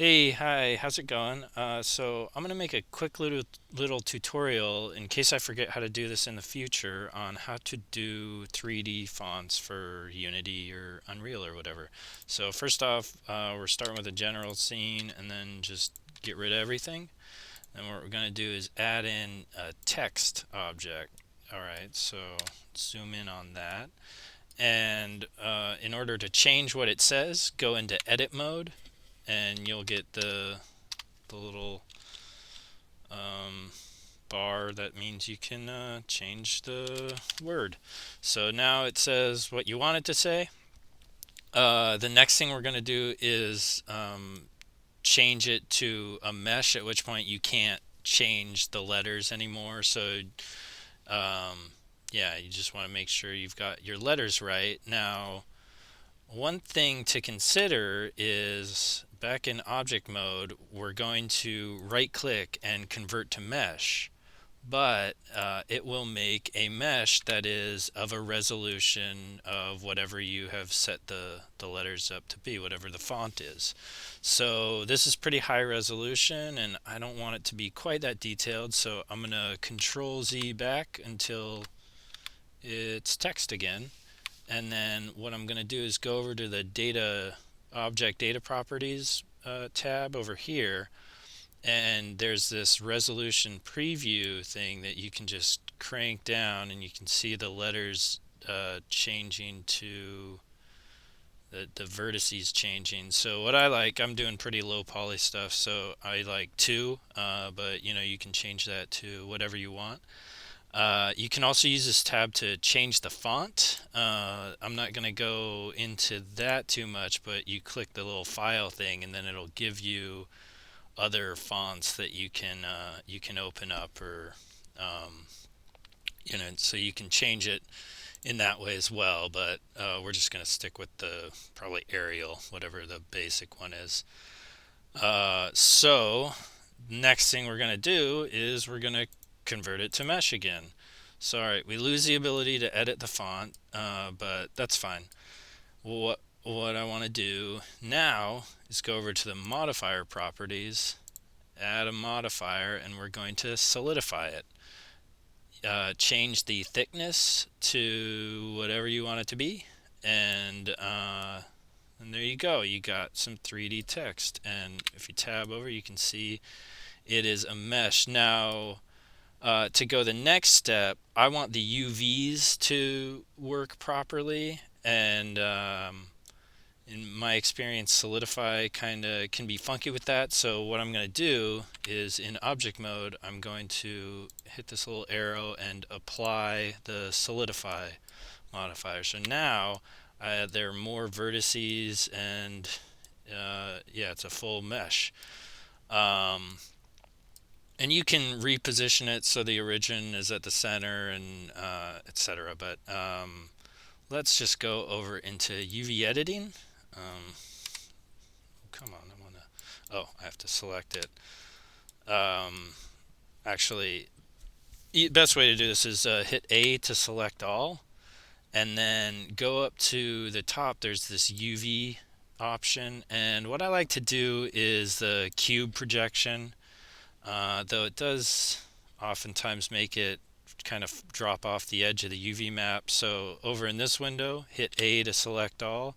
Hey, hi, how's it going? So I'm gonna make a quick little tutorial in case I forget how to do this in the future on how to do 3D fonts for Unity or Unreal or whatever. So first off, we're starting with a general scene and then just get rid of everything. Then what we're gonna do is add in a text object. All right, so zoom in on that. And in order to change what it says, go into edit mode and you'll get the little um, bar that means you can change the word. So now it says what you want it to say. The next thing we're going to do is change it to a mesh, at which point you can't change the letters anymore. So yeah, you just want to make sure you've got your letters right. Now, one thing to consider is back in object mode, we're going to right click and convert to mesh, but it will make a mesh that is of a resolution of whatever you have set the letters up to be, whatever the font is. So this is pretty high resolution and I don't want it to be quite that detailed, so I'm going to Control Z back until it's text again. And then what I'm going to do is go over to the object data properties tab over here, and there's this resolution preview thing that you can just crank down and you can see the letters changing to the vertices changing. So what I like, I'm doing pretty low poly stuff, so I like 2, but you can change that to whatever you want. You can also use this tab to change the font. I'm not going to go into that too much, but you click the little file thing and then it'll give you other fonts that you can open up, or so you can change it in that way as well. But we're just going to stick with the probably Arial, whatever the basic one is. So next thing we're going to do is we're going to convert it to mesh again. So all right, we lose the ability to edit the font, but that's fine. What I want to do now is go over to the modifier properties, add a modifier, and we're going to solidify it. Change the thickness to whatever you want it to be, and there you go. You got some 3D text, and if you tab over, you can see it is a mesh. Now, to go the next step, I want the UVs to work properly, and in my experience, Solidify kind of can be funky with that. So what I'm going to do is in object mode, I'm going to hit this little arrow and apply the Solidify modifier. So now there are more vertices, and yeah, it's a full mesh. Um, and you can reposition it so the origin is at the center, and etc. But let's just go over into UV editing. Um, Come on, I want to. Oh, I have to select it. Um, Actually, best way to do this is hit A to select all, and then go up to the top. There's this UV option, and what I like to do is the cube projection, though it does oftentimes make it kind of drop off the edge of the UV map. So over in this window, hit A to select all,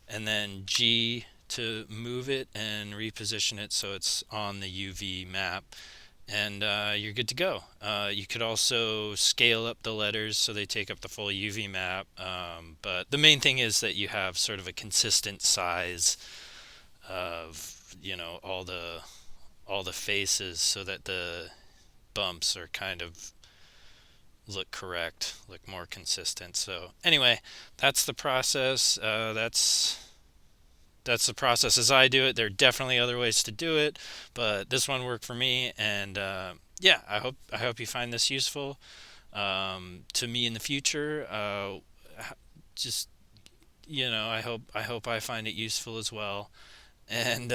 and then G to move it and reposition it so it's on the UV map, and you're good to go. You could also scale up the letters so they take up the full UV map, but the main thing is that you have sort of a consistent size of all the faces, so that the bumps are kind of look correct, look more consistent. So anyway, that's the process. That's the process as I do it. There are definitely other ways to do it, but this one worked for me, and yeah, I hope you find this useful to me in the future. Just I hope I find it useful as well, and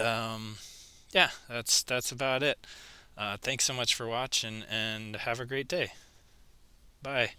yeah, that's about it. Thanks so much for watching, and have a great day. Bye.